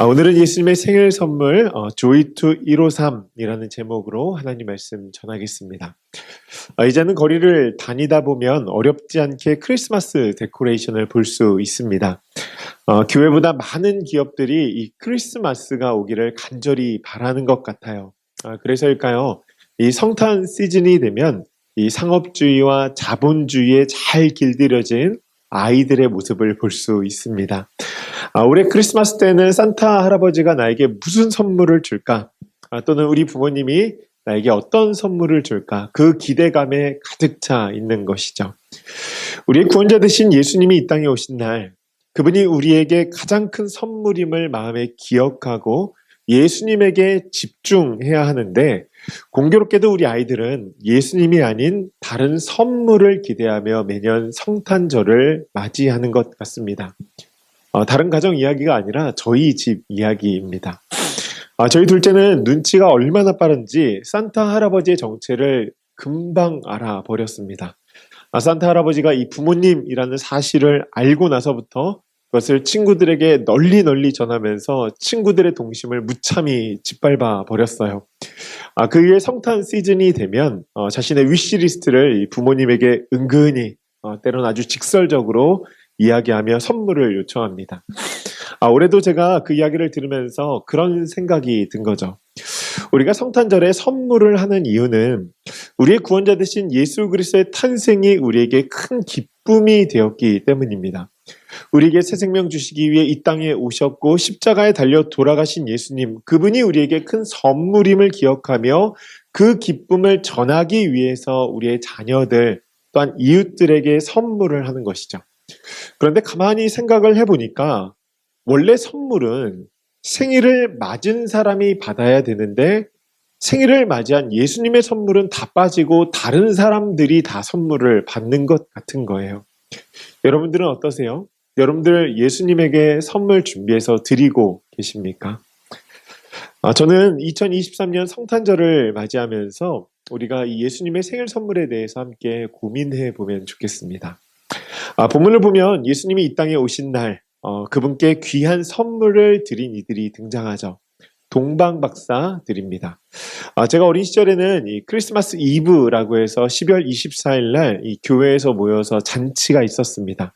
오늘은 예수님의 생일 선물 조이 투 153이라는 제목으로 하나님 말씀 전하겠습니다. 이제는 거리를 다니다 보면 어렵지 않게 크리스마스 데코레이션을 볼 수 있습니다. 교회보다 많은 기업들이 이 크리스마스가 오기를 간절히 바라는 것 같아요. 그래서일까요? 이 성탄 시즌이 되면 이 상업주의와 자본주의에 잘 길들여진 아이들의 모습을 볼 수 있습니다. 올해 크리스마스 때는 산타 할아버지가 나에게 무슨 선물을 줄까? 또는 우리 부모님이 나에게 어떤 선물을 줄까? 그 기대감에 가득 차 있는 것이죠. 우리의 구원자 되신 예수님이 이 땅에 오신 날, 그분이 우리에게 가장 큰 선물임을 마음에 기억하고 예수님에게 집중해야 하는데, 공교롭게도 우리 아이들은 예수님이 아닌 다른 선물을 기대하며 매년 성탄절을 맞이하는 것 같습니다. 다른 가정 이야기가 아니라 저희 집 이야기입니다. 저희 둘째는 눈치가 얼마나 빠른지 산타 할아버지의 정체를 금방 알아버렸습니다. 산타 할아버지가 이 부모님이라는 사실을 알고 나서부터 그것을 친구들에게 널리 전하면서 친구들의 동심을 무참히 짓밟아 버렸어요. 그 이후에 성탄 시즌이 되면 자신의 위시리스트를 이 부모님에게 은근히 때로는 아주 직설적으로 이야기하며 선물을 요청합니다. 올해도 제가 그 이야기를 들으면서 그런 생각이 든 거죠. 우리가 성탄절에 선물을 하는 이유는 우리의 구원자 되신 예수 그리스도의 탄생이 우리에게 큰 기쁨이 되었기 때문입니다. 우리에게 새 생명 주시기 위해 이 땅에 오셨고 십자가에 달려 돌아가신 예수님, 그분이 우리에게 큰 선물임을 기억하며 그 기쁨을 전하기 위해서 우리의 자녀들 또한 이웃들에게 선물을 하는 것이죠. 그런데 가만히 생각을 해보니까 원래 선물은 생일을 맞은 사람이 받아야 되는데 생일을 맞이한 예수님의 선물은 다 빠지고 다른 사람들이 다 선물을 받는 것 같은 거예요. 여러분들은 어떠세요? 여러분들 예수님에게 선물 준비해서 드리고 계십니까? 저는 2023년 성탄절을 맞이하면서 우리가 이 예수님의 생일 선물에 대해서 함께 고민해 보면 좋겠습니다. 본문을 보면 예수님이 이 땅에 오신 날 그분께 귀한 선물을 드린 이들이 등장하죠. 동방박사들입니다. 제가 어린 시절에는 이 크리스마스 이브라고 해서 12월 24일 날 이 교회에서 모여서 잔치가 있었습니다.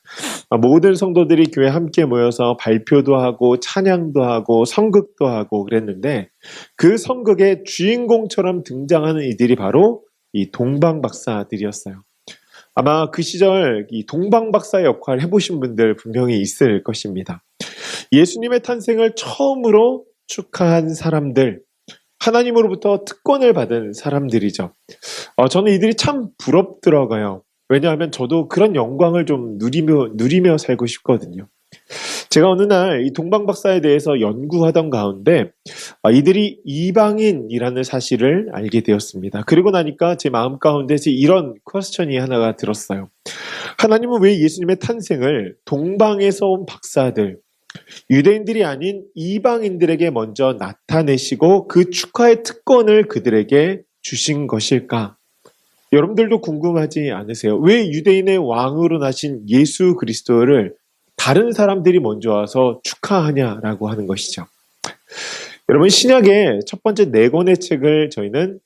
모든 성도들이 교회 함께 모여서 발표도 하고 찬양도 하고 성극도 하고 그랬는데 그 성극의 주인공처럼 등장하는 이들이 바로 이 동방박사들이었어요. 아마 그 시절 이 동방박사 역할 해보신 분들 분명히 있을 것입니다. 예수님의 탄생을 처음으로 축하한 사람들, 하나님으로부터 특권을 받은 사람들이죠. 저는 이들이 참 부럽더라고요. 왜냐하면 저도 그런 영광을 좀 누리며 살고 싶거든요. 제가 어느 날 이 동방박사에 대해서 연구하던 가운데 이들이 이방인이라는 사실을 알게 되었습니다. 그리고 나니까 제 마음 가운데서 이런 퀘스천이 하나가 들었어요. 하나님은 왜 예수님의 탄생을 동방에서 온 박사들, 유대인들이 아닌 이방인들에게 먼저 나타내시고 그 축하의 특권을 그들에게 주신 것일까? 여러분들도 궁금하지 않으세요? 왜 유대인의 왕으로 나신 예수 그리스도를 다른 사람들이 먼저 와서 축하하냐라고 하는 것이죠. 여러분, 신약의 첫 번째 4권의 책을 저희는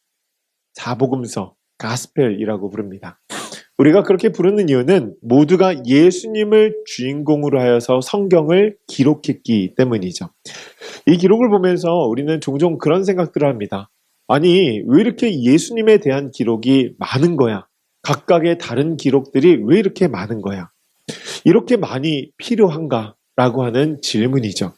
사복음서, 가스펠이라고 부릅니다. 우리가 그렇게 부르는 이유는 모두가 예수님을 주인공으로 하여서 성경을 기록했기 때문이죠. 이 기록을 보면서 우리는 종종 그런 생각들을 합니다. 아니, 왜 이렇게 예수님에 대한 기록이 많은 거야? 각각의 다른 기록들이 왜 이렇게 많은 거야? 이렇게 많이 필요한가? 라고 하는 질문이죠.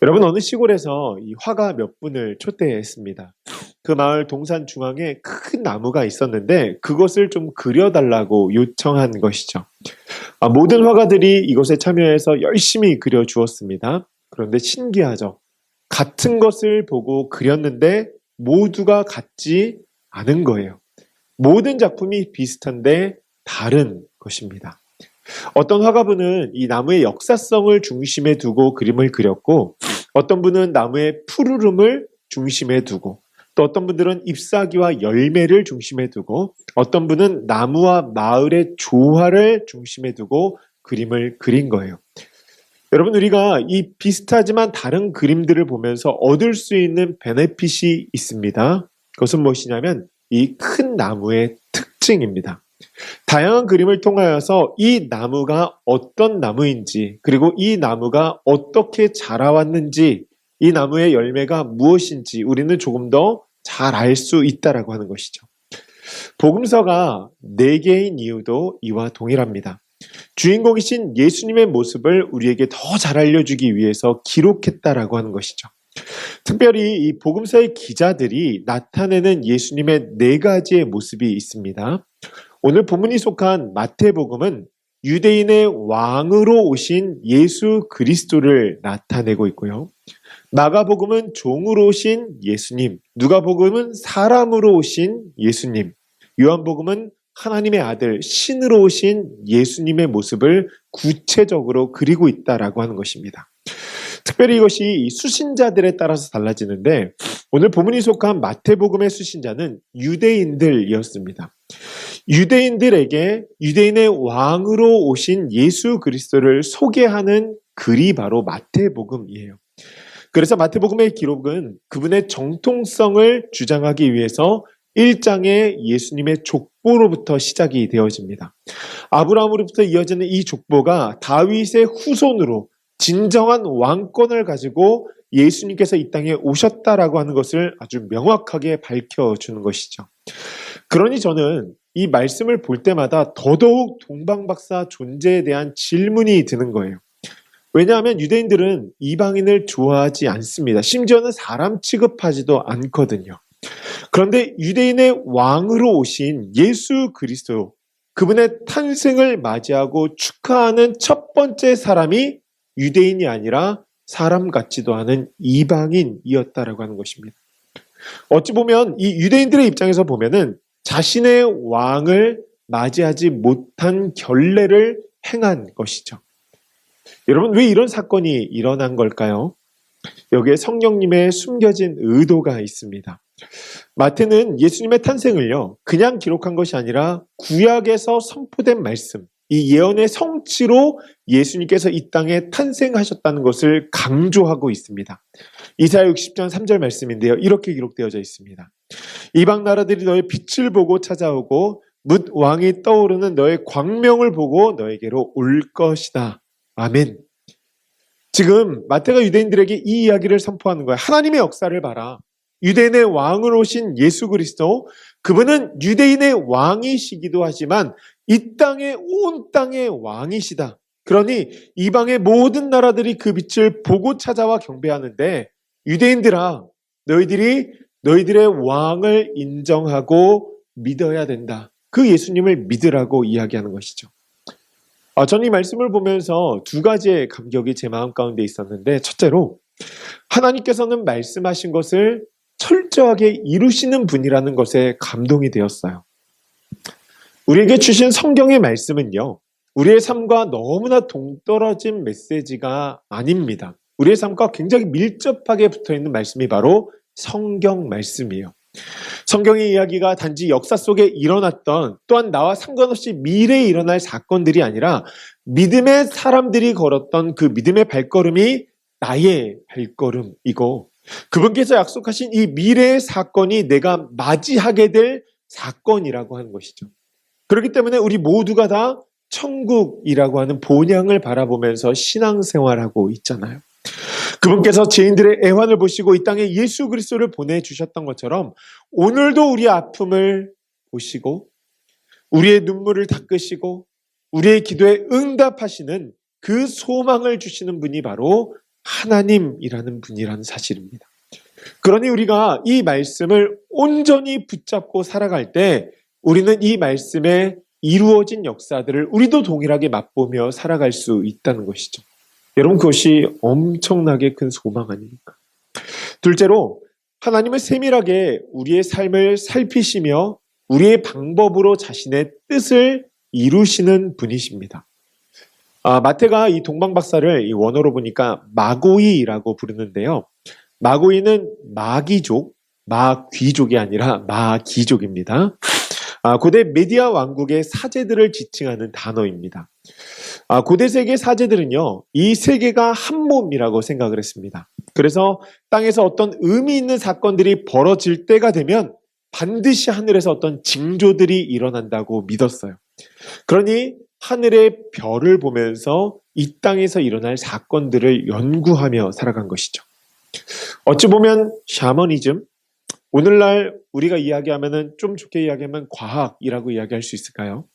여러분, 어느 시골에서 이 화가 몇 분을 초대했습니다. 그 마을 동산 중앙에 큰 나무가 있었는데 그것을 좀 그려달라고 요청한 것이죠. 모든 화가들이 이것에 참여해서 열심히 그려주었습니다. 그런데 신기하죠. 같은 것을 보고 그렸는데 모두가 같지 않은 거예요. 모든 작품이 비슷한데 다른 것입니다. 어떤 화가분은 이 나무의 역사성을 중심에 두고 그림을 그렸고 어떤 분은 나무의 푸르름을 중심에 두고 또 어떤 분들은 잎사귀와 열매를 중심에 두고 어떤 분은 나무와 마을의 조화를 중심에 두고 그림을 그린 거예요. 여러분, 우리가 이 비슷하지만 다른 그림들을 보면서 얻을 수 있는 베네핏이 있습니다. 그것은 무엇이냐면 이 큰 나무의 특징입니다. 다양한 그림을 통하여서 이 나무가 어떤 나무인지, 그리고 이 나무가 어떻게 자라왔는지, 이 나무의 열매가 무엇인지 우리는 조금 더 잘 알 수 있다라고 하는 것이죠. 복음서가 4개인 이유도 이와 동일합니다. 주인공이신 예수님의 모습을 우리에게 더 잘 알려주기 위해서 기록했다라고 하는 것이죠. 특별히 이 복음서의 기자들이 나타내는 예수님의 4가지의 모습이 있습니다. 오늘 본문이 속한 마태복음은 유대인의 왕으로 오신 예수 그리스도를 나타내고 있고요. 마가복음은 종으로 오신 예수님, 누가복음은 사람으로 오신 예수님, 요한복음은 하나님의 아들, 신으로 오신 예수님의 모습을 구체적으로 그리고 있다라고 하는 것입니다. 특별히 이것이 수신자들에 따라서 달라지는데 오늘 본문이 속한 마태복음의 수신자는 유대인들이었습니다. 유대인들에게 유대인의 왕으로 오신 예수 그리스도를 소개하는 글이 바로 마태복음이에요. 그래서 마태복음의 기록은 그분의 정통성을 주장하기 위해서 1장의 예수님의 족보로부터 시작이 되어집니다. 아브라함으로부터 이어지는 이 족보가 다윗의 후손으로 진정한 왕권을 가지고 예수님께서 이 땅에 오셨다라고 하는 것을 아주 명확하게 밝혀주는 것이죠. 그러니 저는 이 말씀을 볼 때마다 더더욱 동방박사 존재에 대한 질문이 드는 거예요. 왜냐하면 유대인들은 이방인을 좋아하지 않습니다. 심지어는 사람 취급하지도 않거든요. 그런데 유대인의 왕으로 오신 예수 그리스도, 그분의 탄생을 맞이하고 축하하는 첫 번째 사람이 유대인이 아니라 사람 같지도 않은 이방인이었다라고 하는 것입니다. 어찌 보면 이 유대인들의 입장에서 보면은 자신의 왕을 맞이하지 못한 결례를 행한 것이죠. 여러분, 왜 이런 사건이 일어난 걸까요? 여기에 성령님의 숨겨진 의도가 있습니다. 마태는 예수님의 탄생을요, 그냥 기록한 것이 아니라 구약에서 선포된 말씀, 이 예언의 성취로 예수님께서 이 땅에 탄생하셨다는 것을 강조하고 있습니다. 이사야 60장 3절 말씀인데요. 이렇게 기록되어져 있습니다. 이방 나라들이 너의 빛을 보고 찾아오고 뭇 왕이 떠오르는 너의 광명을 보고 너에게로 올 것이다. 아멘. 지금 마태가 유대인들에게 이 이야기를 선포하는 거예요. 하나님의 역사를 봐라. 유대인의 왕으로 오신 예수 그리스도, 그분은 유대인의 왕이시기도 하지만 이 땅의 온 땅의 왕이시다. 그러니 이방의 모든 나라들이 그 빛을 보고 찾아와 경배하는데 유대인들아, 너희들의 왕을 인정하고 믿어야 된다. 그 예수님을 믿으라고 이야기하는 것이죠. 저는 이 말씀을 보면서 2가지의 감격이 제 마음 가운데 있었는데, 첫째로 하나님께서는 말씀하신 것을 철저하게 이루시는 분이라는 것에 감동이 되었어요. 우리에게 주신 성경의 말씀은요, 우리의 삶과 너무나 동떨어진 메시지가 아닙니다. 우리의 삶과 굉장히 밀접하게 붙어있는 말씀이 바로 성경 말씀이에요. 성경의 이야기가 단지 역사 속에 일어났던, 또한 나와 상관없이 미래에 일어날 사건들이 아니라 믿음의 사람들이 걸었던 그 믿음의 발걸음이 나의 발걸음이고, 그분께서 약속하신 이 미래의 사건이 내가 맞이하게 될 사건이라고 하는 것이죠. 그렇기 때문에 우리 모두가 다 천국이라고 하는 본향을 바라보면서 신앙생활하고 있잖아요. 그분께서 죄인들의 애환을 보시고 이 땅에 예수 그리스도를 보내주셨던 것처럼 오늘도 우리의 아픔을 보시고 우리의 눈물을 닦으시고 우리의 기도에 응답하시는 그 소망을 주시는 분이 바로 하나님이라는 분이라는 사실입니다. 그러니 우리가 이 말씀을 온전히 붙잡고 살아갈 때 우리는 이 말씀에 이루어진 역사들을 우리도 동일하게 맛보며 살아갈 수 있다는 것이죠. 여러분, 그것이 엄청나게 큰 소망 아닙니까? 둘째로, 하나님은 세밀하게 우리의 삶을 살피시며 우리의 방법으로 자신의 뜻을 이루시는 분이십니다. 마태가 이 동방박사를 이 원어로 보니까 마고이라고 부르는데요. 마고이는 마귀족, 마귀족이 아니라 마귀족입니다. 고대 메디아 왕국의 사제들을 지칭하는 단어입니다. 고대 세계 사제들은요, 이 세계가 한 몸이라고 생각을 했습니다. 그래서 땅에서 어떤 의미 있는 사건들이 벌어질 때가 되면 반드시 하늘에서 어떤 징조들이 일어난다고 믿었어요. 그러니 하늘의 별을 보면서 이 땅에서 일어날 사건들을 연구하며 살아간 것이죠. 어찌 보면 샤머니즘, 오늘날 우리가 이야기하면은 좀 좋게 이야기하면 과학이라고 이야기할 수 있을까요?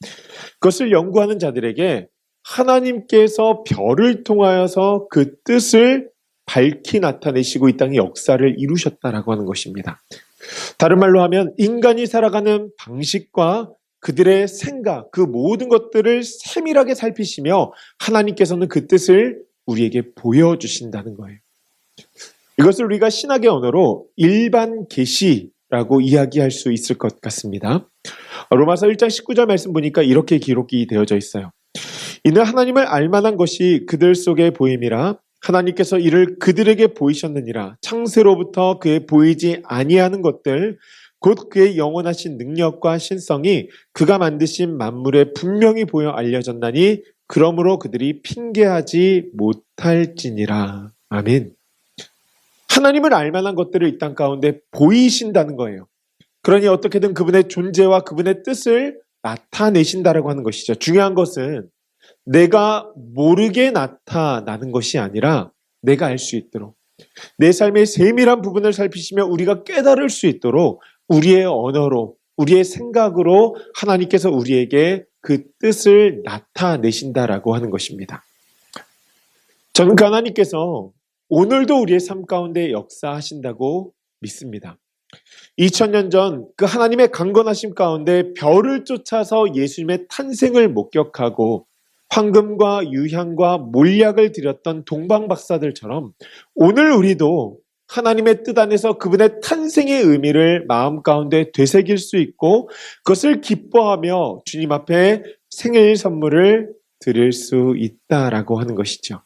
그것을 연구하는 자들에게 하나님께서 별을 통하여서 그 뜻을 밝히 나타내시고 이 땅의 역사를 이루셨다라고 하는 것입니다. 다른 말로 하면 인간이 살아가는 방식과 그들의 생각, 그 모든 것들을 세밀하게 살피시며 하나님께서는 그 뜻을 우리에게 보여주신다는 거예요. 이것을 우리가 신학의 언어로 일반 계시라고 이야기할 수 있을 것 같습니다. 로마서 1장 19절 말씀 보니까 이렇게 기록이 되어져 있어요. 이는 하나님을 알만한 것이 그들 속에 보임이라 하나님께서 이를 그들에게 보이셨느니라. 창세로부터 그의 보이지 아니하는 것들 곧 그의 영원하신 능력과 신성이 그가 만드신 만물에 분명히 보여 알려졌나니 그러므로 그들이 핑계하지 못할지니라. 아멘. 하나님을 알만한 것들을 이 땅 가운데 보이신다는 거예요. 그러니 어떻게든 그분의 존재와 그분의 뜻을 나타내신다라고 하는 것이죠. 중요한 것은 내가 모르게 나타나는 것이 아니라 내가 알 수 있도록 내 삶의 세밀한 부분을 살피시며 우리가 깨달을 수 있도록 우리의 언어로 우리의 생각으로 하나님께서 우리에게 그 뜻을 나타내신다라고 하는 것입니다. 저는 그 하나님께서 오늘도 우리의 삶 가운데 역사하신다고 믿습니다. 2000년 전 그 하나님의 강건하심 가운데 별을 쫓아서 예수님의 탄생을 목격하고 황금과 유향과 몰약을 드렸던 동방박사들처럼 오늘 우리도 하나님의 뜻 안에서 그분의 탄생의 의미를 마음 가운데 되새길 수 있고 그것을 기뻐하며 주님 앞에 생일 선물을 드릴 수 있다라고 하는 것이죠.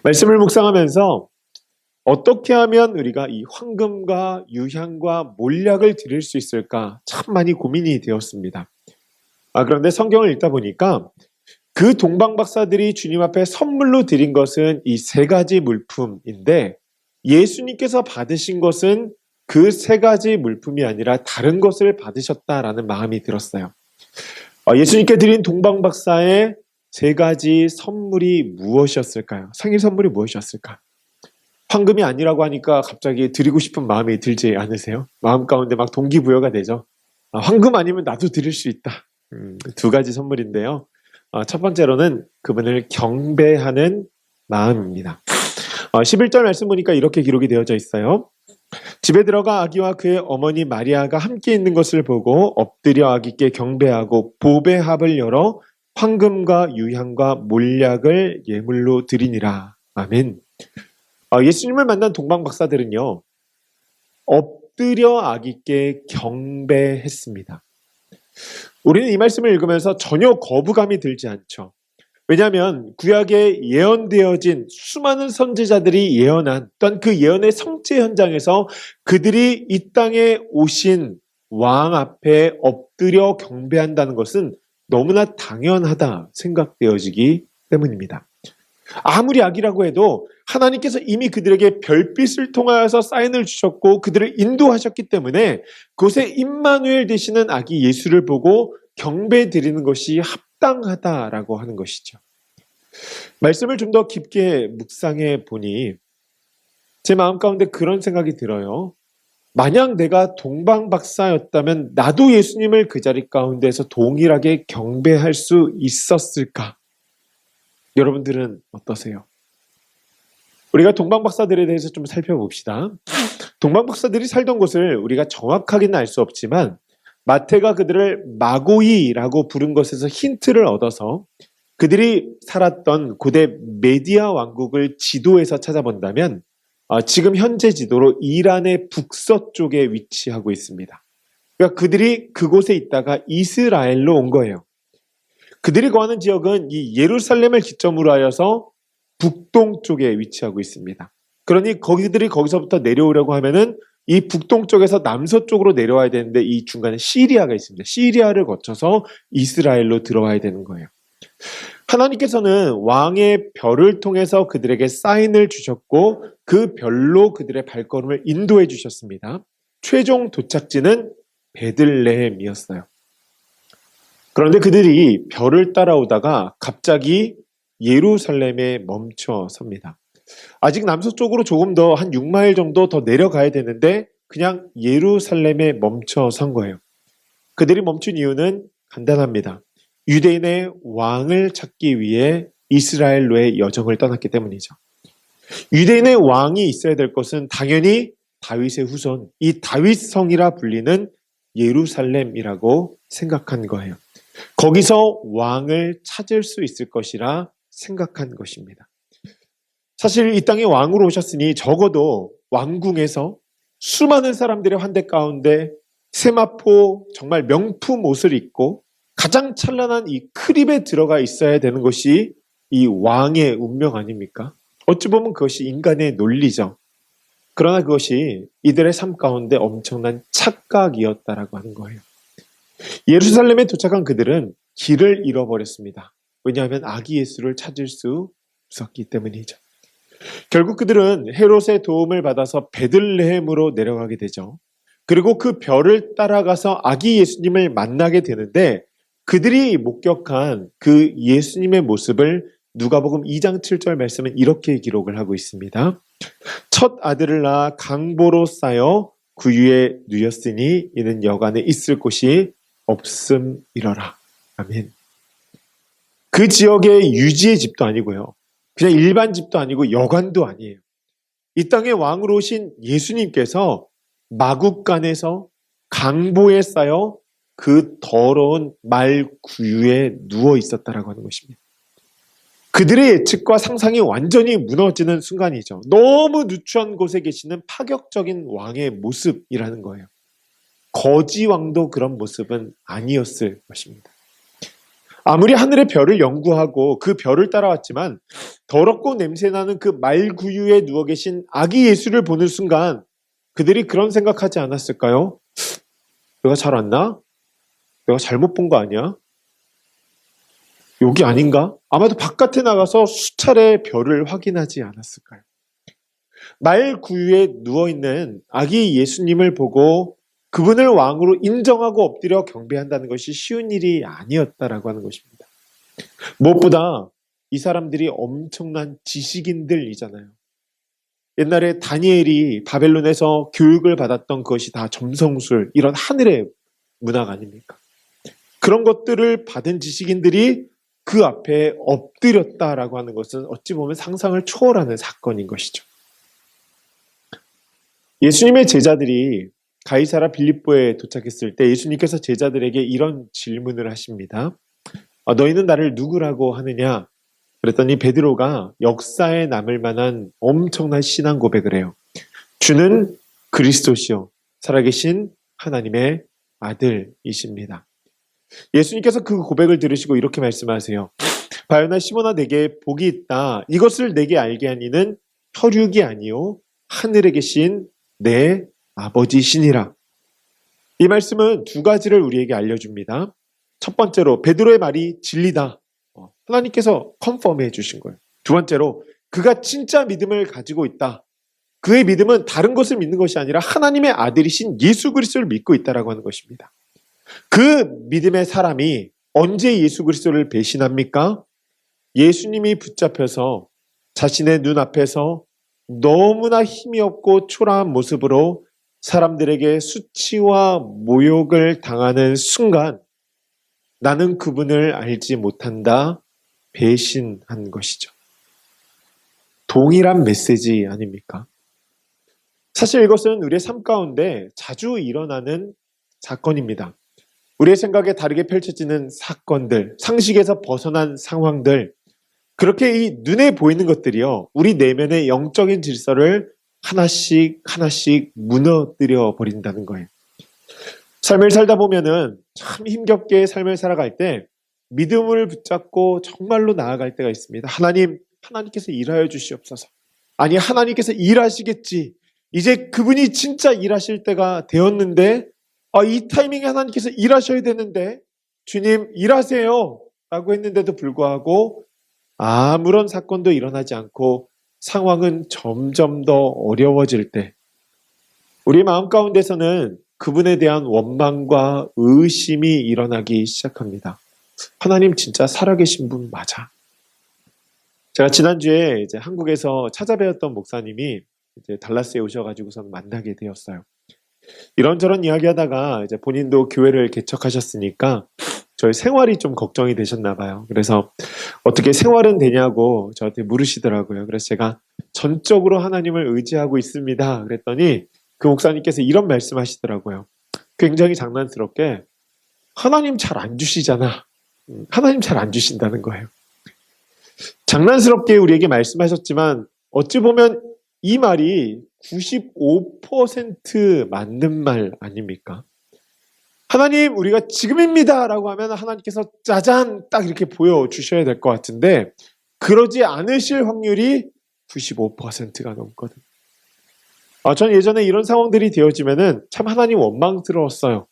말씀을 묵상하면서 어떻게 하면 우리가 이 황금과 유향과 몰약을 드릴 수 있을까 참 많이 고민이 되었습니다. 그런데 성경을 읽다 보니까 그 동방박사들이 주님 앞에 선물로 드린 것은 이 세 가지 물품인데 예수님께서 받으신 것은 그 세 가지 물품이 아니라 다른 것을 받으셨다라는 마음이 들었어요. 예수님께 드린 동방박사의 세 가지 선물이 무엇이었을까요? 생일 선물이 무엇이었을까? 황금이 아니라고 하니까 갑자기 드리고 싶은 마음이 들지 않으세요? 마음 가운데 막 동기부여가 되죠. 황금 아니면 나도 드릴 수 있다. 두 가지 선물인데요. 첫 번째로는 그분을 경배하는 마음입니다. 11절 말씀 보니까 이렇게 기록이 되어져 있어요. 집에 들어가 아기와 그의 어머니 마리아가 함께 있는 것을 보고 엎드려 아기께 경배하고 보배 합을 열어 황금과 유향과 몰약을 예물로 드리니라. 아멘. 예수님을 만난 동방박사들은요, 엎드려 아기께 경배했습니다. 우리는 이 말씀을 읽으면서 전혀 거부감이 들지 않죠. 왜냐하면 구약에 예언되어진 수많은 선지자들이 예언한 또한 그 예언의 성취 현장에서 그들이 이 땅에 오신 왕 앞에 엎드려 경배한다는 것은 너무나 당연하다 생각되어지기 때문입니다. 아무리 악이라고 해도 하나님께서 이미 그들에게 별빛을 통하여서 사인을 주셨고 그들을 인도하셨기 때문에 그곳에 임마누엘 되시는 아기 예수를 보고 경배 드리는 것이 합당하다라고 하는 것이죠. 말씀을 좀 더 깊게 묵상해 보니 제 마음 가운데 그런 생각이 들어요. 만약 내가 동방박사였다면 나도 예수님을 그 자리 가운데서 동일하게 경배할 수 있었을까? 여러분들은 어떠세요? 우리가 동방박사들에 대해서 좀 살펴봅시다. 동방박사들이 살던 곳을 우리가 정확하게는 알 수 없지만 마태가 그들을 마고이라고 부른 것에서 힌트를 얻어서 그들이 살았던 고대 메디아 왕국을 지도에서 찾아본다면 지금 현재 지도로 이란의 북서쪽에 위치하고 있습니다. 그러니까 그들이 그곳에 있다가 이스라엘로 온 거예요. 그들이 거하는 지역은 이 예루살렘을 기점으로 하여서 북동쪽에 위치하고 있습니다. 그러니 거기들이 거기서부터 내려오려고 하면은 이 북동쪽에서 남서쪽으로 내려와야 되는데 이 중간에 시리아가 있습니다. 시리아를 거쳐서 이스라엘로 들어와야 되는 거예요. 하나님께서는 왕의 별을 통해서 그들에게 사인을 주셨고 그 별로 그들의 발걸음을 인도해 주셨습니다. 최종 도착지는 베들레헴이었어요. 그런데 그들이 별을 따라오다가 갑자기 예루살렘에 멈춰 섭니다. 아직 남서쪽으로 조금 더 한 6마일 정도 더 내려가야 되는데 그냥 예루살렘에 멈춰 선 거예요. 그들이 멈춘 이유는 간단합니다. 유대인의 왕을 찾기 위해 이스라엘로의 여정을 떠났기 때문이죠. 유대인의 왕이 있어야 될 것은 당연히 다윗의 후손, 이 다윗성이라 불리는 예루살렘이라고 생각한 거예요. 거기서 왕을 찾을 수 있을 것이라 생각한 것입니다. 사실 이 땅에 왕으로 오셨으니 적어도 왕궁에서 수많은 사람들의 환대 가운데 세마포 정말 명품 옷을 입고 가장 찬란한 이 크립에 들어가 있어야 되는 것이 이 왕의 운명 아닙니까? 어찌 보면 그것이 인간의 논리죠. 그러나 그것이 이들의 삶 가운데 엄청난 착각이었다라고 하는 거예요. 예루살렘에 도착한 그들은 길을 잃어버렸습니다. 왜냐하면 아기 예수를 찾을 수 없었기 때문이죠. 결국 그들은 헤롯의 도움을 받아서 베들레헴으로 내려가게 되죠. 그리고 그 별을 따라가서 아기 예수님을 만나게 되는데 그들이 목격한 그 예수님의 모습을 누가복음 2장 7절 말씀은 이렇게 기록을 하고 있습니다. 첫 아들을 낳아 강보로 싸여 구유에 누였으니 이는 여간에 있을 곳이 없음이러라. 아멘. 그 지역의 유지의 집도 아니고요. 그냥 일반 집도 아니고 여관도 아니에요. 이 땅에 왕으로 오신 예수님께서 마국간에서 강보에 쌓여 그 더러운 말 구유에 누워 있었다라고 하는 것입니다. 그들의 예측과 상상이 완전히 무너지는 순간이죠. 너무 누추한 곳에 계시는 파격적인 왕의 모습이라는 거예요. 거지 왕도 그런 모습은 아니었을 것입니다. 아무리 하늘의 별을 연구하고 그 별을 따라왔지만 더럽고 냄새나는 그 말구유에 누워 계신 아기 예수를 보는 순간 그들이 그런 생각하지 않았을까요? 내가 잘 왔나? 내가 잘못 본 거 아니야? 여기 아닌가? 아마도 바깥에 나가서 수차례 별을 확인하지 않았을까요? 말구유에 누워있는 아기 예수님을 보고 그분을 왕으로 인정하고 엎드려 경배한다는 것이 쉬운 일이 아니었다라고 하는 것입니다. 무엇보다 이 사람들이 엄청난 지식인들이잖아요. 옛날에 다니엘이 바벨론에서 교육을 받았던 것이 다 점성술, 이런 하늘의 문학 아닙니까? 그런 것들을 받은 지식인들이 그 앞에 엎드렸다라고 하는 것은 어찌 보면 상상을 초월하는 사건인 것이죠. 예수님의 제자들이 가이사라 빌립보에 도착했을 때 예수님께서 제자들에게 이런 질문을 하십니다. 너희는 나를 누구라고 하느냐? 그랬더니 베드로가 역사에 남을 만한 엄청난 신앙 고백을 해요. 주는 그리스도시요 살아계신 하나님의 아들이십니다. 예수님께서 그 고백을 들으시고 이렇게 말씀하세요. 바요나 시몬아 내게 복이 있다. 이것을 내게 알게 한 이는 혈육이 아니요 하늘에 계신 내 아버지시니라. 이 말씀은 두 가지를 우리에게 알려줍니다. 첫 번째로 베드로의 말이 진리다. 하나님께서 컨펌해 주신 거예요. 두 번째로 그가 진짜 믿음을 가지고 있다. 그의 믿음은 다른 것을 믿는 것이 아니라 하나님의 아들이신 예수 그리스도를 믿고 있다라고 하는 것입니다. 그 믿음의 사람이 언제 예수 그리스도를 배신합니까? 예수님이 붙잡혀서 자신의 눈앞에서 너무나 힘이 없고 초라한 모습으로 사람들에게 수치와 모욕을 당하는 순간 나는 그분을 알지 못한다, 배신한 것이죠. 동일한 메시지 아닙니까? 사실 이것은 우리의 삶 가운데 자주 일어나는 사건입니다. 우리의 생각에 다르게 펼쳐지는 사건들, 상식에서 벗어난 상황들, 그렇게 이 눈에 보이는 것들이요, 우리 내면의 영적인 질서를 하나씩 하나씩 무너뜨려 버린다는 거예요. 삶을 살다 보면은 참 힘겹게 삶을 살아갈 때 믿음을 붙잡고 정말로 나아갈 때가 있습니다. 하나님께서 일하여 주시옵소서. 아니, 하나님께서 일하시겠지. 이제 그분이 진짜 일하실 때가 되었는데, 이 타이밍에 하나님께서 일하셔야 되는데, 주님 일하세요. 라고 했는데도 불구하고 아무런 사건도 일어나지 않고 상황은 점점 더 어려워질 때 우리 마음 가운데서는 그분에 대한 원망과 의심이 일어나기 시작합니다. 하나님 진짜 살아계신 분 맞아? 제가 지난주에 이제 한국에서 찾아뵈었던 목사님이 이제 달라스에 오셔가지고선 만나게 되었어요. 이런저런 이야기하다가 이제 본인도 교회를 개척하셨으니까 저희 생활이 좀 걱정이 되셨나 봐요. 그래서 어떻게 생활은 되냐고 저한테 물으시더라고요. 그래서 제가 전적으로 하나님을 의지하고 있습니다. 그랬더니 그 목사님께서 이런 말씀하시더라고요. 굉장히 장난스럽게 하나님 잘 안 주시잖아. 하나님 잘 안 주신다는 거예요. 장난스럽게 우리에게 말씀하셨지만 어찌 보면 이 말이 95% 맞는 말 아닙니까? 하나님 우리가 지금입니다 라고 하면 하나님께서 짜잔 딱 이렇게 보여주셔야 될 것 같은데 그러지 않으실 확률이 95%가 넘거든요. 전 예전에 이런 상황들이 되어지면은 참 하나님 원망스러웠어요.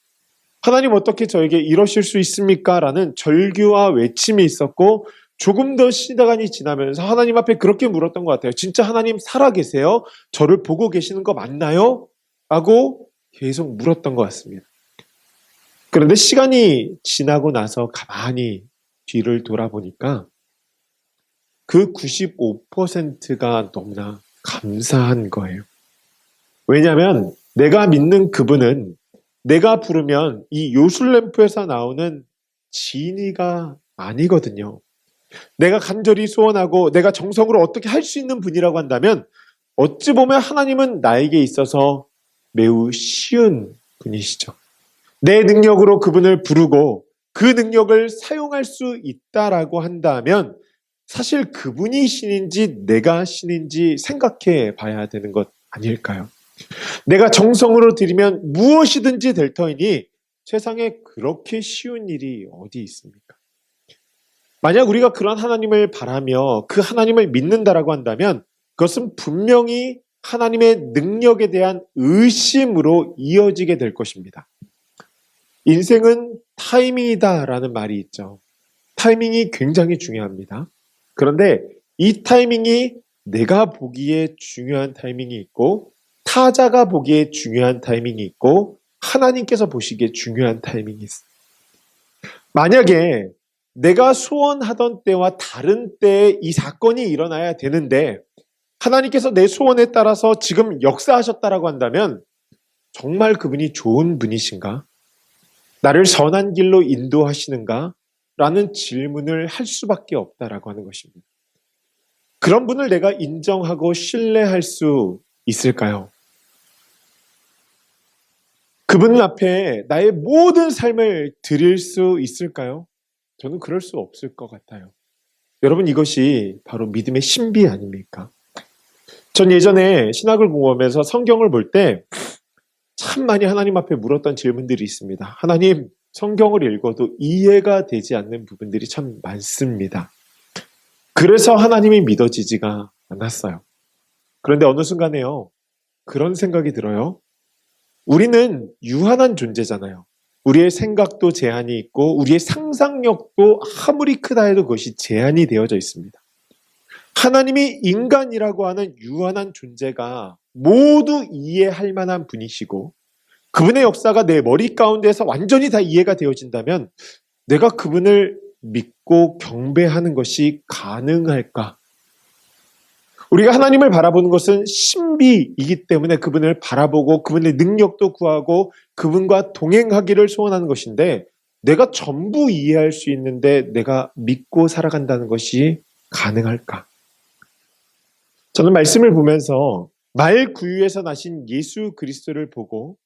하나님 어떻게 저에게 이러실 수 있습니까? 라는 절규와 외침이 있었고 조금 더 시간이 지나면서 하나님 앞에 그렇게 물었던 것 같아요. 진짜 하나님 살아계세요? 저를 보고 계시는 거 맞나요? 라고 계속 물었던 것 같습니다. 그런데 시간이 지나고 나서 가만히 뒤를 돌아보니까 그 95%가 너무나 감사한 거예요. 왜냐하면 내가 믿는 그분은 내가 부르면 이 요술램프에서 나오는 지니가 아니거든요. 내가 간절히 소원하고 내가 정성으로 어떻게 할 수 있는 분이라고 한다면 어찌 보면 하나님은 나에게 있어서 매우 쉬운 분이시죠. 내 능력으로 그분을 부르고 그 능력을 사용할 수 있다라고 한다면 사실 그분이 신인지 내가 신인지 생각해 봐야 되는 것 아닐까요? 내가 정성으로 드리면 무엇이든지 될 터이니 세상에 그렇게 쉬운 일이 어디 있습니까? 만약 우리가 그런 하나님을 바라며 그 하나님을 믿는다라고 한다면 그것은 분명히 하나님의 능력에 대한 의심으로 이어지게 될 것입니다. 인생은 타이밍이다라는 말이 있죠. 타이밍이 굉장히 중요합니다. 그런데 이 타이밍이 내가 보기에 중요한 타이밍이 있고 타자가 보기에 중요한 타이밍이 있고 하나님께서 보시기에 중요한 타이밍이 있어요. 만약에 내가 소원하던 때와 다른 때에 이 사건이 일어나야 되는데 하나님께서 내 소원에 따라서 지금 역사하셨다라고 한다면 정말 그분이 좋은 분이신가? 나를 선한 길로 인도하시는가? 라는 질문을 할 수밖에 없다라고 하는 것입니다. 그런 분을 내가 인정하고 신뢰할 수 있을까요? 그분 앞에 나의 모든 삶을 드릴 수 있을까요? 저는 그럴 수 없을 것 같아요. 여러분 이것이 바로 믿음의 신비 아닙니까? 전 예전에 신학을 공부하면서 성경을 볼 때 참 많이 하나님 앞에 물었던 질문들이 있습니다. 하나님, 성경을 읽어도 이해가 되지 않는 부분들이 참 많습니다. 그래서 하나님이 믿어지지가 않았어요. 그런데 어느 순간에요. 그런 생각이 들어요. 우리는 유한한 존재잖아요. 우리의 생각도 제한이 있고 우리의 상상력도 아무리 크다 해도 그것이 제한이 되어져 있습니다. 하나님이 인간이라고 하는 유한한 존재가 모두 이해할 만한 분이시고 그분의 역사가 내 머리 가운데서 완전히 다 이해가 되어진다면 내가 그분을 믿고 경배하는 것이 가능할까? 우리가 하나님을 바라보는 것은 신비이기 때문에 그분을 바라보고 그분의 능력도 구하고 그분과 동행하기를 소원하는 것인데 내가 전부 이해할 수 있는데 내가 믿고 살아간다는 것이 가능할까? 저는 말씀을 보면서 말 구유에서 나신 예수 그리스도를 보고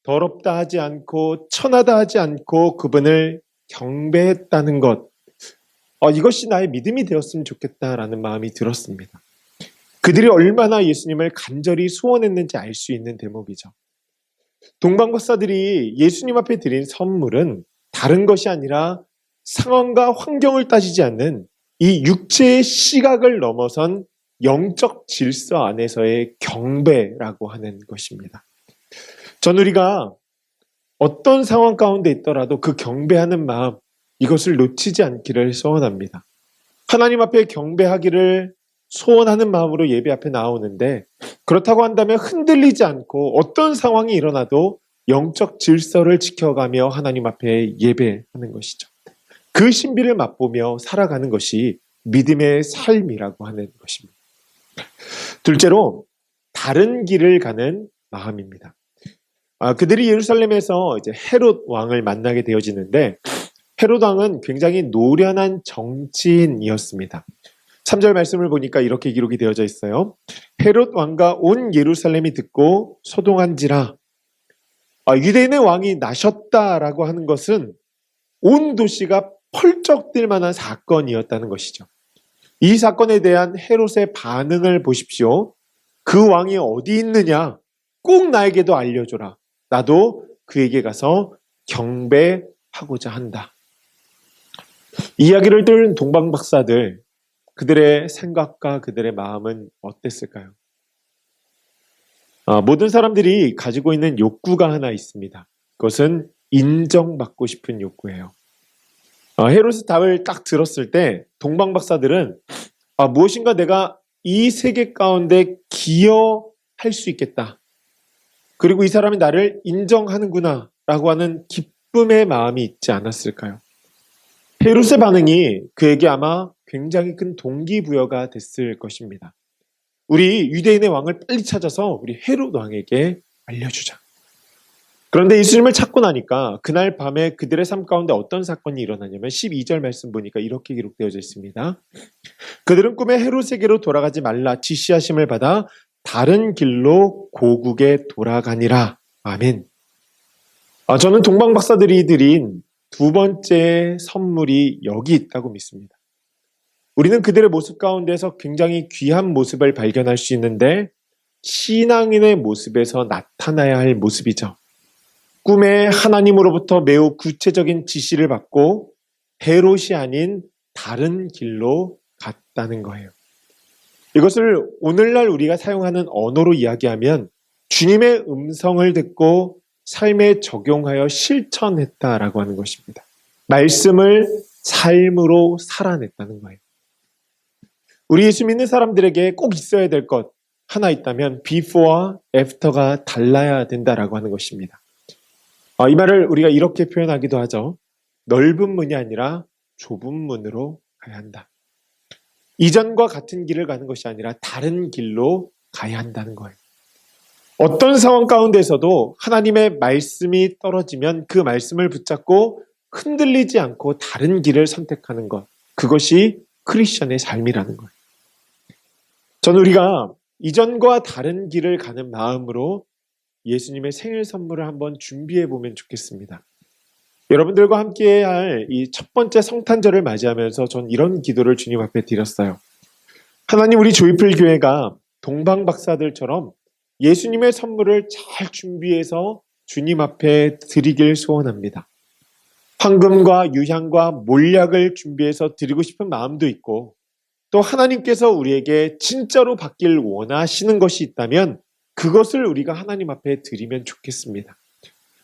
더럽다 하지 않고 천하다 하지 않고 그분을 경배했다는 것, 이것이 나의 믿음이 되었으면 좋겠다라는 마음이 들었습니다. 그들이 얼마나 예수님을 간절히 소원했는지 알 수 있는 대목이죠. 동방박사들이 예수님 앞에 드린 선물은 다른 것이 아니라 상황과 환경을 따지지 않는 이 육체의 시각을 넘어선 영적 질서 안에서의 경배라고 하는 것입니다. 전 우리가 어떤 상황 가운데 있더라도 그 경배하는 마음, 이것을 놓치지 않기를 소원합니다. 하나님 앞에 경배하기를 소원하는 마음으로 예배 앞에 나오는데, 그렇다고 한다면 흔들리지 않고 어떤 상황이 일어나도 영적 질서를 지켜가며 하나님 앞에 예배하는 것이죠. 그 신비를 맛보며 살아가는 것이 믿음의 삶이라고 하는 것입니다. 둘째로 다른 길을 가는 마음입니다. 그들이 예루살렘에서 이제 헤롯 왕을 만나게 되어지는데, 헤롯 왕은 굉장히 노련한 정치인이었습니다. 3절 말씀을 보니까 이렇게 기록이 되어져 있어요. 헤롯 왕과 온 예루살렘이 듣고 소동한지라. 유대인의 왕이 나셨다라고 하는 것은 온 도시가 펄쩍 뛸 만한 사건이었다는 것이죠. 이 사건에 대한 헤롯의 반응을 보십시오. 그 왕이 어디 있느냐? 꼭 나에게도 알려줘라. 나도 그에게 가서 경배하고자 한다. 이야기를 들은 동방 박사들, 그들의 생각과 그들의 마음은 어땠을까요? 모든 사람들이 가지고 있는 욕구가 하나 있습니다. 그것은 인정받고 싶은 욕구예요. 헤롯의 답을 딱 들었을 때 동방 박사들은 무엇인가 내가 이 세계 가운데 기여할 수 있겠다. 그리고 이 사람이 나를 인정하는구나 라고 하는 기쁨의 마음이 있지 않았을까요? 헤롯의 반응이 그에게 아마 굉장히 큰 동기부여가 됐을 것입니다. 우리 유대인의 왕을 빨리 찾아서 우리 헤롯 왕에게 알려주자. 그런데 예수님을 찾고 나니까 그날 밤에 그들의 삶 가운데 어떤 사건이 일어나냐면 12절 말씀 보니까 이렇게 기록되어져 있습니다. 그들은 꿈에 헤롯에게로 돌아가지 말라 지시하심을 받아 다른 길로 고국에 돌아가니라. 아멘. 저는 동방 박사들이 드린 두 번째 선물이 여기 있다고 믿습니다. 우리는 그들의 모습 가운데서 굉장히 귀한 모습을 발견할 수 있는데 신앙인의 모습에서 나타나야 할 모습이죠. 꿈에 하나님으로부터 매우 구체적인 지시를 받고 헤롯이 아닌 다른 길로 갔다는 거예요. 이것을 오늘날 우리가 사용하는 언어로 이야기하면 주님의 음성을 듣고 삶에 적용하여 실천했다라고 하는 것입니다. 말씀을 삶으로 살아냈다는 거예요. 우리 예수 믿는 사람들에게 꼭 있어야 될 것 하나 있다면 before와 after가 달라야 된다라고 하는 것입니다. 이 말을 우리가 이렇게 표현하기도 하죠. 넓은 문이 아니라 좁은 문으로 가야 한다. 이전과 같은 길을 가는 것이 아니라 다른 길로 가야 한다는 거예요. 어떤 상황 가운데서도 하나님의 말씀이 떨어지면 그 말씀을 붙잡고 흔들리지 않고 다른 길을 선택하는 것, 그것이 크리스천의 삶이라는 거예요. 저는 우리가 이전과 다른 길을 가는 마음으로 예수님의 생일 선물을 한번 준비해 보면 좋겠습니다. 여러분들과 함께 할 이 첫 번째 성탄절을 맞이하면서 전 이런 기도를 주님 앞에 드렸어요. 하나님, 우리 조이풀 교회가 동방 박사들처럼 예수님의 선물을 잘 준비해서 주님 앞에 드리길 소원합니다. 황금과 유향과 몰약을 준비해서 드리고 싶은 마음도 있고, 또 하나님께서 우리에게 진짜로 받길 원하시는 것이 있다면 그것을 우리가 하나님 앞에 드리면 좋겠습니다.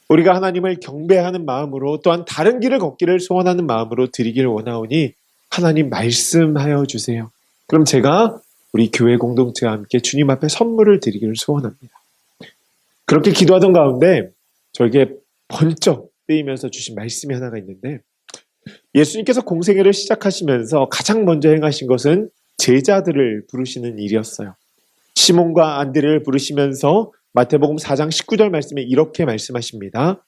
우리가 하나님을 경배하는 마음으로 또한 다른 길을 걷기를 소원하는 마음으로 드리길 원하오니 하나님 말씀하여 주세요. 그럼 제가 우리 교회 공동체와 함께 주님 앞에 선물을 드리기를 소원합니다. 그렇게 기도하던 가운데 저에게 번쩍 뜨이면서 주신 말씀이 하나가 있는데, 예수님께서 공생애를 시작하시면서 가장 먼저 행하신 것은 제자들을 부르시는 일이었어요. 시몬과 안드레를 부르시면서 마태복음 4장 19절 말씀에 이렇게 말씀하십니다.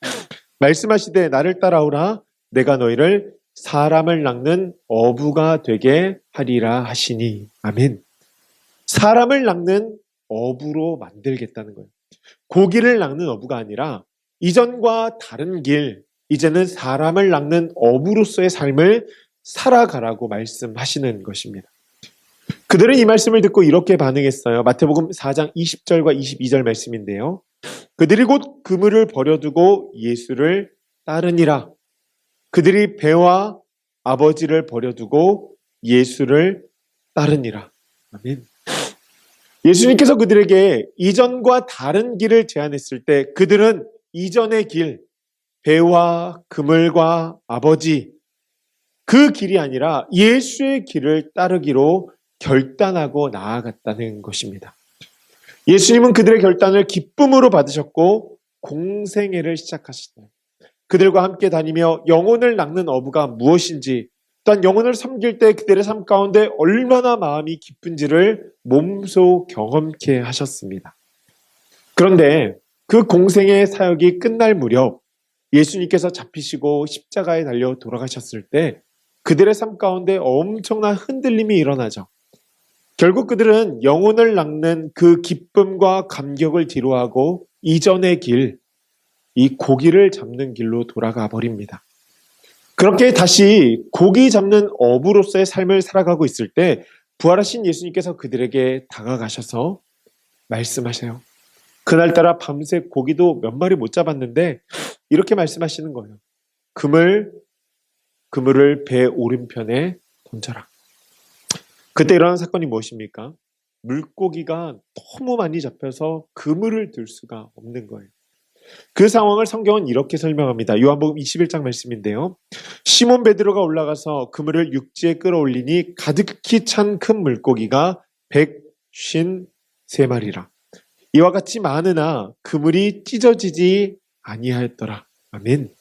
말씀하시되 나를 따라오라 내가 너희를 사람을 낚는 어부가 되게 하리라 하시니. 아멘. 사람을 낚는 어부로 만들겠다는 거예요. 고기를 낚는 어부가 아니라 이전과 다른 길, 이제는 사람을 낚는 어부로서의 삶을 살아가라고 말씀하시는 것입니다. 그들은 이 말씀을 듣고 이렇게 반응했어요. 마태복음 4장 20절과 22절 말씀인데요. 그들이 곧 그물을 버려두고 예수를 따르니라. 그들이 배와 아버지를 버려두고 예수를 따르니라. 아멘. 예수님께서 그들에게 이전과 다른 길을 제안했을 때 그들은 이전의 길, 배와 그물과 아버지, 그 길이 아니라 예수의 길을 따르기로 결단하고 나아갔다는 것입니다. 예수님은 그들의 결단을 기쁨으로 받으셨고 공생애를 시작하셨어요. 그들과 함께 다니며 영혼을 낚는 어부가 무엇인지, 또한 영혼을 섬길 때 그들의 삶 가운데 얼마나 마음이 기쁜지를 몸소 경험케 하셨습니다. 그런데 그 공생의 사역이 끝날 무렵 예수님께서 잡히시고 십자가에 달려 돌아가셨을 때 그들의 삶 가운데 엄청난 흔들림이 일어나죠. 결국 그들은 영혼을 낚는 그 기쁨과 감격을 뒤로하고 이전의 길, 이 고기를 잡는 길로 돌아가 버립니다. 그렇게 다시 고기 잡는 어부로서의 삶을 살아가고 있을 때 부활하신 예수님께서 그들에게 다가가셔서 말씀하세요. 그날따라 밤새 고기도 몇 마리 못 잡았는데 이렇게 말씀하시는 거예요. 그물을 배 오른편에 던져라. 그때 일어난 사건이 무엇입니까? 물고기가 너무 많이 잡혀서 그물을 들 수가 없는 거예요. 그 상황을 성경은 이렇게 설명합니다. 요한복음 21장 말씀인데요. 시몬 베드로가 올라가서 그물을 육지에 끌어올리니 가득히 찬 큰 물고기가 153마리라. 이와 같이 많으나 그물이 찢어지지 아니하였더라. 아멘.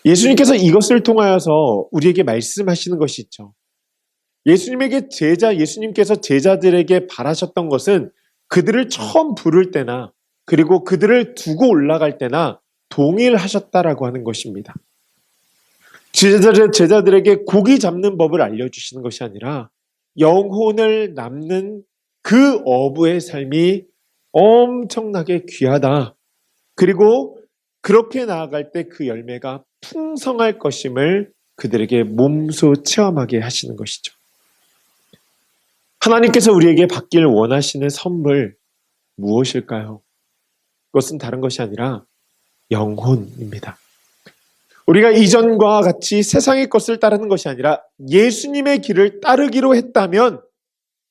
예수님께서 이것을 통하여서 우리에게 말씀하시는 것이 있죠. 예수님께서 제자들에게 바라셨던 것은 그들을 처음 부를 때나 그리고 그들을 두고 올라갈 때나 동일하셨다라고 하는 것입니다. 제자들에게 고기 잡는 법을 알려주시는 것이 아니라 영혼을 남는 그 어부의 삶이 엄청나게 귀하다. 그리고 그렇게 나아갈 때 그 열매가 풍성할 것임을 그들에게 몸소 체험하게 하시는 것이죠. 하나님께서 우리에게 받기를 원하시는 선물 무엇일까요? 그것은 다른 것이 아니라 영혼입니다. 우리가 이전과 같이 세상의 것을 따르는 것이 아니라 예수님의 길을 따르기로 했다면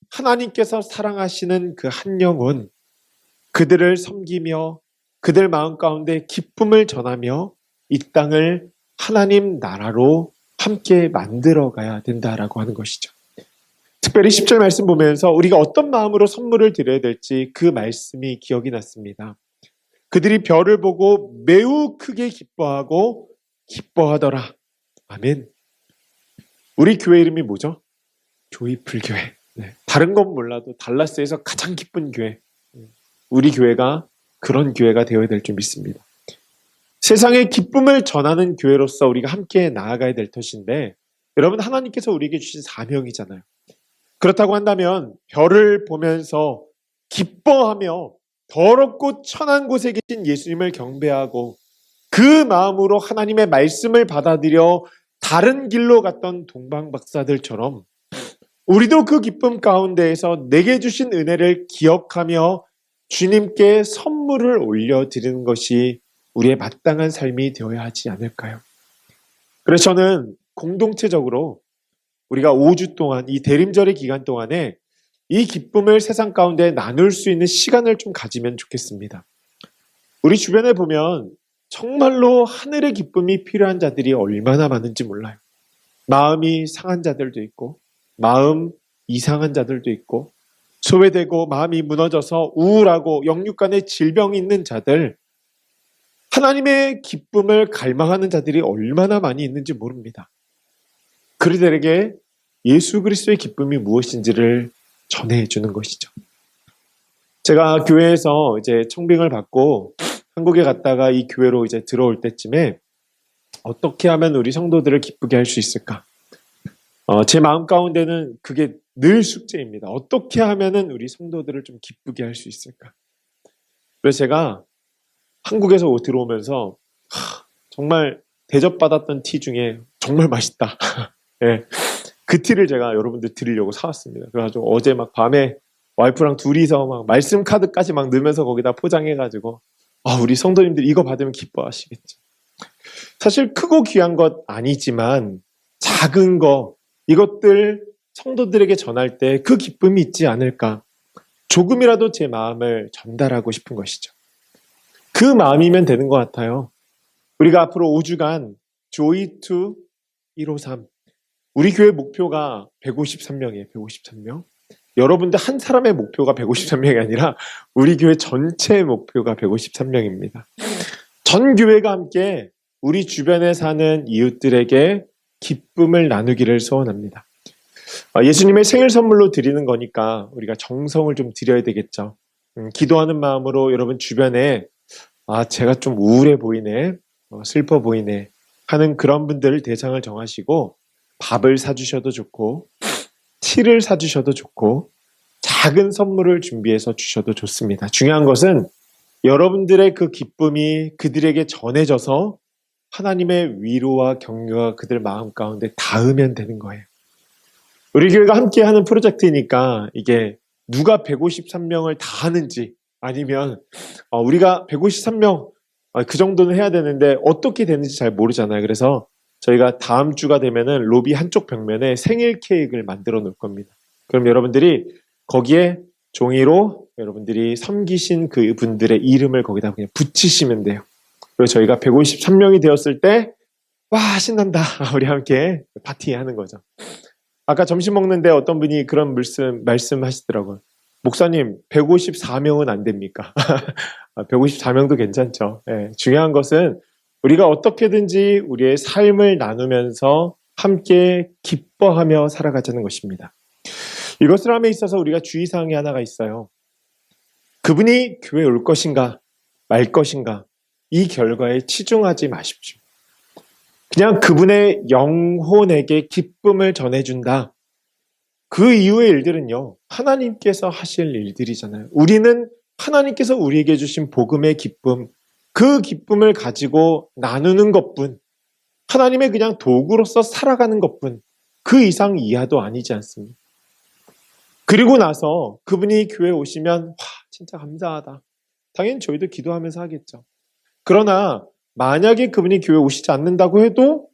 하나님께서 사랑하시는 그 한 영혼, 그들을 섬기며 그들 마음 가운데 기쁨을 전하며 이 땅을 하나님 나라로 함께 만들어가야 된다라고 하는 것이죠. 특별히 10절 말씀 보면서 우리가 어떤 마음으로 선물을 드려야 될지 그 말씀이 기억이 났습니다. 그들이 별을 보고 매우 크게 기뻐하고 기뻐하더라. 아멘. 우리 교회 이름이 뭐죠? 조이풀교회. 네. 다른 건 몰라도 달라스에서 가장 기쁜 교회. 우리 교회가 그런 교회가 되어야 될 줄 믿습니다. 세상에 기쁨을 전하는 교회로서 우리가 함께 나아가야 될 것인데 여러분 하나님께서 우리에게 주신 사명이잖아요. 그렇다고 한다면 별을 보면서 기뻐하며 더럽고 천한 곳에 계신 예수님을 경배하고 그 마음으로 하나님의 말씀을 받아들여 다른 길로 갔던 동방박사들처럼 우리도 그 기쁨 가운데에서 내게 주신 은혜를 기억하며 주님께 선물을 올려드리는 것이 우리의 마땅한 삶이 되어야 하지 않을까요? 그래서 저는 공동체적으로 우리가 5주 동안 이 대림절의 기간 동안에 이 기쁨을 세상 가운데 나눌 수 있는 시간을 좀 가지면 좋겠습니다. 우리 주변에 보면 정말로 하늘의 기쁨이 필요한 자들이 얼마나 많은지 몰라요. 마음이 상한 자들도 있고 마음 이상한 자들도 있고 소외되고 마음이 무너져서 우울하고 영육간에 질병이 있는 자들, 하나님의 기쁨을 갈망하는 자들이 얼마나 많이 있는지 모릅니다. 그들에게 예수 그리스도의 기쁨이 무엇인지를 전해주는 것이죠. 제가 교회에서 이제 청빙을 받고 한국에 갔다가 이 교회로 이제 들어올 때쯤에 어떻게 하면 우리 성도들을 기쁘게 할 수 있을까? 제 마음 가운데는 그게 늘 숙제입니다. 어떻게 하면은 우리 성도들을 좀 기쁘게 할 수 있을까? 그래서 제가 한국에서 들어오면서 정말 대접받았던 티 중에 정말 맛있다. 네. 그 티를 제가 여러분들 드리려고 사왔습니다. 그래가지고 어제 막 밤에 와이프랑 둘이서 막 말씀 카드까지 막 넣으면서 거기다 포장해가지고 우리 성도님들 이거 받으면 기뻐하시겠죠. 사실 크고 귀한 것 아니지만 작은 거 이것들 성도들에게 전할 때 그 기쁨이 있지 않을까. 조금이라도 제 마음을 전달하고 싶은 것이죠. 그 마음이면 되는 것 같아요. 우리가 앞으로 5주간 Joy to 153. 우리 교회 목표가 153명이에요. 153명. 여러분들 한 사람의 목표가 153명이 아니라 우리 교회 전체의 목표가 153명입니다. 전 교회가 함께 우리 주변에 사는 이웃들에게 기쁨을 나누기를 소원합니다. 예수님의 생일 선물로 드리는 거니까 우리가 정성을 좀 드려야 되겠죠. 기도하는 마음으로 여러분 주변에 제가 좀 우울해 보이네, 슬퍼 보이네 하는 그런 분들을 대상을 정하시고 밥을 사주셔도 좋고 티를 사주셔도 좋고 작은 선물을 준비해서 주셔도 좋습니다. 중요한 것은 여러분들의 그 기쁨이 그들에게 전해져서 하나님의 위로와 격려가 그들 마음 가운데 닿으면 되는 거예요. 우리 교회가 함께 하는 프로젝트니까 이게 누가 153명을 다 하는지 아니면 우리가 153명 그 정도는 해야 되는데 어떻게 되는지 잘 모르잖아요. 그래서 저희가 다음 주가 되면은 로비 한쪽 벽면에 생일 케이크를 만들어 놓을 겁니다. 그럼 여러분들이 거기에 종이로 여러분들이 섬기신 그 분들의 이름을 거기다 그냥 붙이시면 돼요. 그리고 저희가 153명이 되었을 때 와 신난다 우리 함께 파티하는 거죠. 아까 점심 먹는데 어떤 분이 그런 말씀하시더라고요. 목사님 154명은 안 됩니까? 154명도 괜찮죠. 네, 중요한 것은 우리가 어떻게든지 우리의 삶을 나누면서 함께 기뻐하며 살아가자는 것입니다. 이것을 함에 있어서 우리가 주의사항이 하나가 있어요. 그분이 교회에 올 것인가 말 것인가 이 결과에 치중하지 마십시오. 그냥 그분의 영혼에게 기쁨을 전해준다. 그 이후의 일들은요. 하나님께서 하실 일들이잖아요. 우리는 하나님께서 우리에게 주신 복음의 기쁨, 그 기쁨을 가지고 나누는 것뿐, 하나님의 그냥 도구로서 살아가는 것뿐, 그 이상 이하도 아니지 않습니까? 그리고 나서 그분이 교회에 오시면 와 진짜 감사하다. 당연히 저희도 기도하면서 하겠죠. 그러나 만약에 그분이 교회에 오시지 않는다고 해도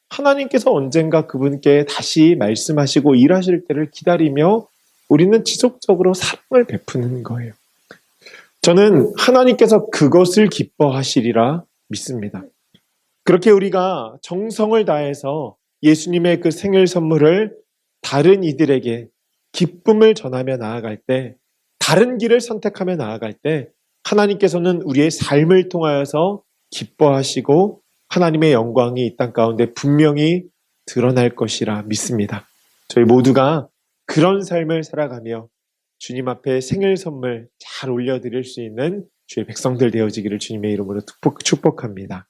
하나님께서 언젠가 그분께 다시 말씀하시고 일하실 때를 기다리며 우리는 지속적으로 사랑을 베푸는 거예요. 저는 하나님께서 그것을 기뻐하시리라 믿습니다. 그렇게 우리가 정성을 다해서 예수님의 그 생일 선물을 다른 이들에게 기쁨을 전하며 나아갈 때, 다른 길을 선택하며 나아갈 때 하나님께서는 우리의 삶을 통하여서 기뻐하시고 하나님의 영광이 이 땅 가운데 분명히 드러날 것이라 믿습니다. 저희 모두가 그런 삶을 살아가며 주님 앞에 생일 선물 잘 올려드릴 수 있는 주의 백성들 되어지기를 주님의 이름으로 축복합니다.